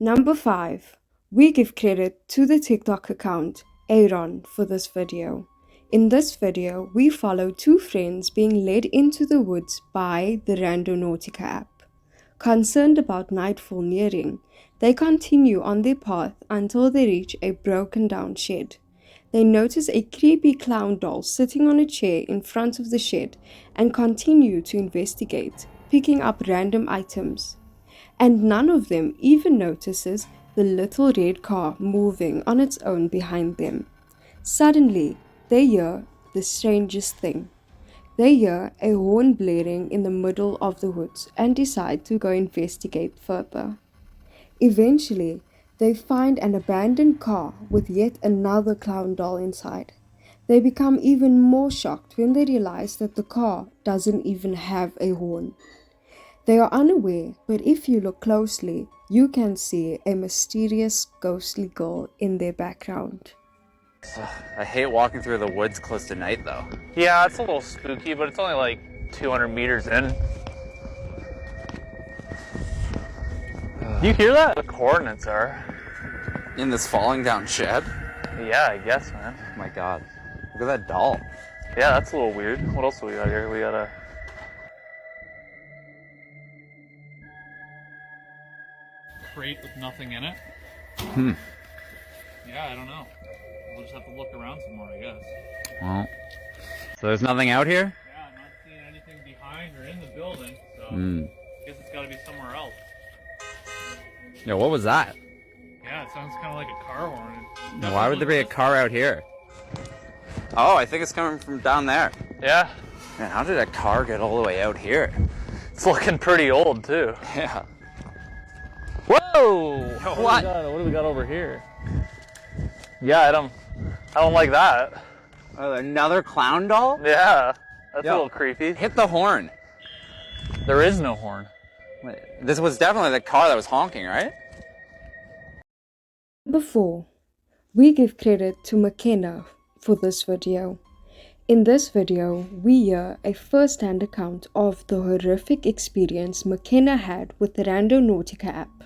Number 5. We give credit to the TikTok account Aaron for this video. In this video, we follow two friends being led into the woods by the Randonautica app. Concerned about nightfall nearing, they continue on their path until they reach a broken down shed. They notice a creepy clown doll sitting on a chair in front of the shed and continue to investigate, picking up random items. And none of them even notices the little red car moving on its own behind them. Suddenly, they hear the strangest thing. They hear a horn blaring in the middle of the woods and decide to go investigate further. Eventually, they find an abandoned car with yet another clown doll inside. They become even more shocked when they realize that the car doesn't even have a horn. They are unaware, but if you look closely, you can see a mysterious ghostly girl in their background. I hate walking through the woods close to night though. Yeah, it's a little spooky, but it's only like 200 meters in. Do you hear that? The coordinates are. In this falling down shed? Yeah, I guess, man. Oh my god. Look at that doll. Yeah, that's a little weird. What else do we got here? We got a crate with nothing in it. Yeah, I don't know. We'll just have to look around some more, I guess. Well, so there's nothing out here? Yeah, I'm not seeing anything behind or in the building, so I guess it's got to be somewhere else. Yeah, what was that? Yeah, it sounds kind of like a car horn. Why would there be a car out here? Oh, I think it's coming from down there. Yeah, Man, how did a car get all the way out here? it's looking pretty old too. Yeah. Whoa! What? What do we got over here? Yeah, I don't like that. Another clown doll? Yeah, that's Yo. a little creepy. Hit the horn. There is no horn. Wait, this was definitely the car that was honking, right? Number 4. We give credit to McKenna for this video. In this video, we hear a first-hand account of the horrific experience McKenna had with the Randonautica app.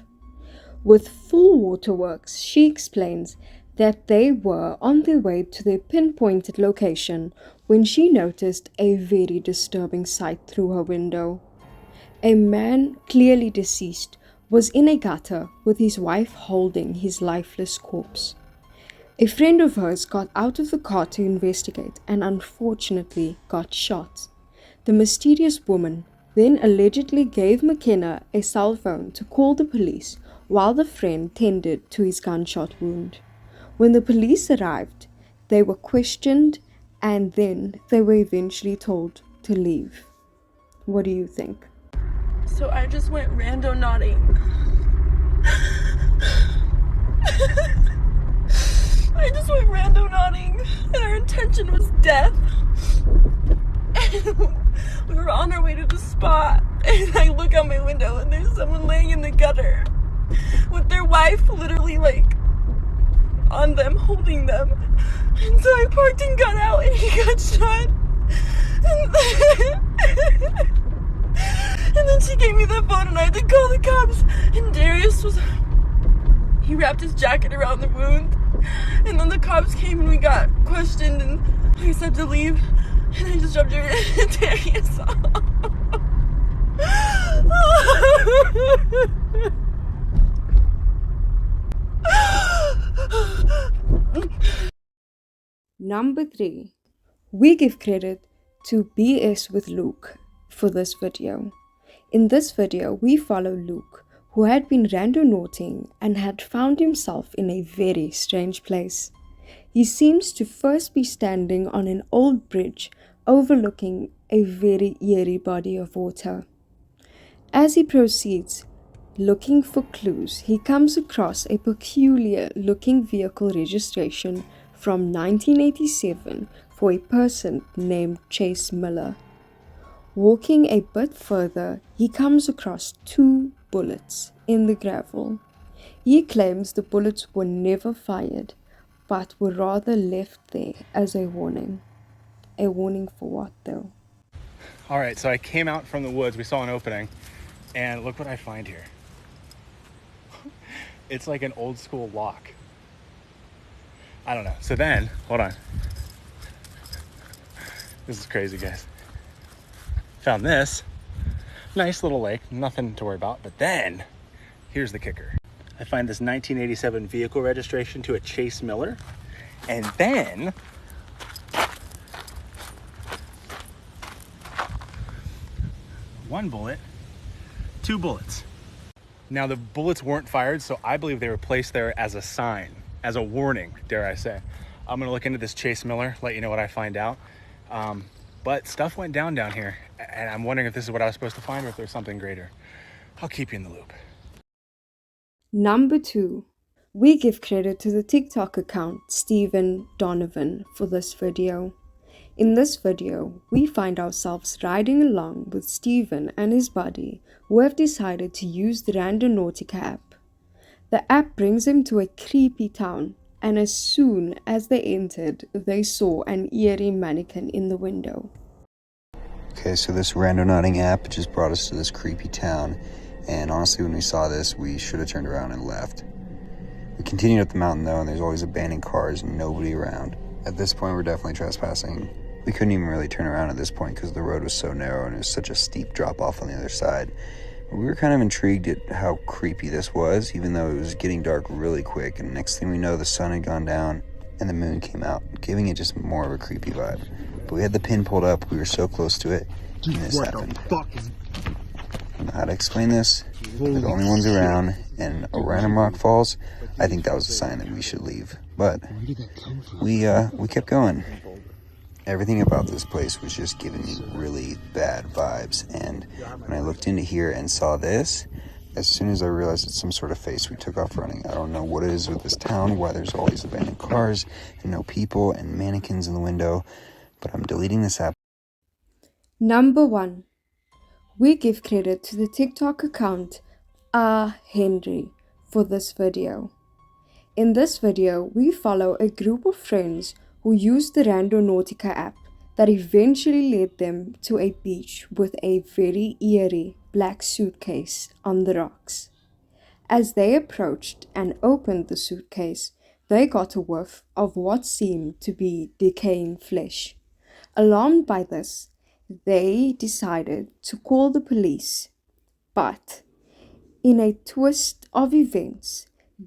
With full waterworks, she explains that they were on their way to their pinpointed location when she noticed a very disturbing sight through her window. A man, clearly deceased, was in a gutter with his wife holding his lifeless corpse. A friend of hers got out of the car to investigate and unfortunately got shot. The mysterious woman then allegedly gave McKenna a cell phone to call the police while the friend tended to his gunshot wound. When the police arrived, they were questioned and then they were eventually told to leave. What do you think? So I just went randonauting. I just went randonauting, and our intention was death. And we were on our way to the spot, and I look out my window, and there's someone laying in the gutter with their wife literally like on them, holding them. And so I parked and got out, and he got shot. And then she gave me the phone and I had to call the cops. And Darius he wrapped his jacket around the wound. And then the cops came and we got questioned and I said to leave. And I just dropped Darius off. Number 3. We give credit to BS with Luke for this video. In this video, we follow Luke, who had been randonauting and had found himself in a very strange place. He seems to first be standing on an old bridge overlooking a very eerie body of water. As he proceeds, looking for clues, he comes across a peculiar looking vehicle registration from 1987 for a person named Chase Miller. Walking a bit further, he comes across 2 bullets in the gravel. He claims the bullets were never fired, but were rather left there as a warning. A warning for what though? All right, so I came out from the woods, we saw an opening, and look what I find here. It's like an old school lock. I don't know. So then, hold on. This is crazy, guys. Found this nice little lake, nothing to worry about. But then, here's the kicker. I find this 1987 vehicle registration to a Chase Miller. And then, one bullet, two bullets. Now the bullets weren't fired, so I believe they were placed there as a sign, as a warning, dare I say. I'm gonna look into this Chase Miller, let you know what I find out. But stuff went down here, and I'm wondering if this is what I was supposed to find or if there's something greater. I'll keep you in the loop. Number 2. We give credit to the TikTok account Stephen Donovan for this video. In this video, we find ourselves riding along with Stephen and his buddy who have decided to use the Randonautica app. The app brings them to a creepy town, and as soon as they entered, they saw an eerie mannequin in the window. Okay, so this Randonautica app just brought us to this creepy town, and honestly when we saw this, we should have turned around and left. We continued up the mountain though, and there's always abandoned cars and nobody around. At this point, we're definitely trespassing. We couldn't even really turn around at this point because the road was so narrow and it was such a steep drop off on the other side. We were kind of intrigued at how creepy this was, even though it was getting dark really quick, and next thing we know, the sun had gone down and the moon came out, giving it just more of a creepy vibe. But we had the pin pulled up, we were so close to it, and this happened. I don't know how to explain this. We're the only ones around, and a random rock falls. I think that was a sign that we should leave, but we kept going. Everything about this place was just giving me really bad vibes, and when I looked into here and saw this, as soon as I realized it's some sort of face, we took off running. I don't know what it is with this town, why there's all these abandoned cars and no people and mannequins in the window, but I'm deleting this app. Number 1. We give credit to the TikTok account Henry for this video. In this video, we follow a group of friends who used the Randonautica app that eventually led them to a beach with a very eerie black suitcase on the rocks. As they approached and opened the suitcase, they got a whiff of what seemed to be decaying flesh. Alarmed by this, they decided to call the police, but in a twist of events,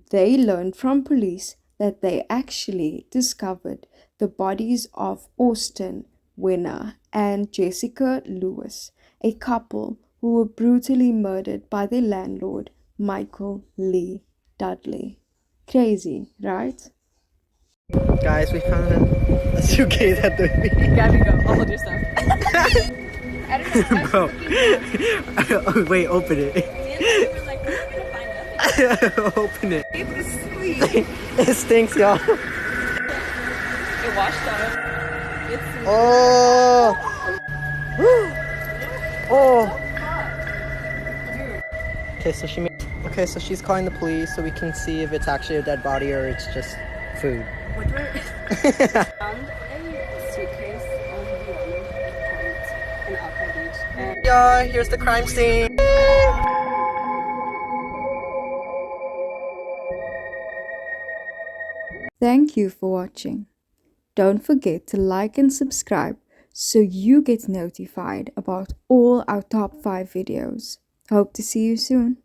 they learned from police that they actually discovered the bodies of Austin Winner and Jessica Lewis, a couple who were brutally murdered by their landlord, Michael Lee Dudley. Crazy, right? Guys, we found a suitcase at the beach. Gabby, go. I'll hold your stuff. Bro. Oh, wait, open it. We're like, we're gonna find nothing. Open it. Able to sleep. It stinks, y'all. It washed off. It's Oh. Oh. Okay, so she's calling the police so we can see if it's actually a dead body or it's just food. What do I found a suitcase on the island in Alpine Beach. And Yeah, here's the crime scene. Thank you for watching. Don't forget to like and subscribe so you get notified about all our top 5 videos. Hope to see you soon.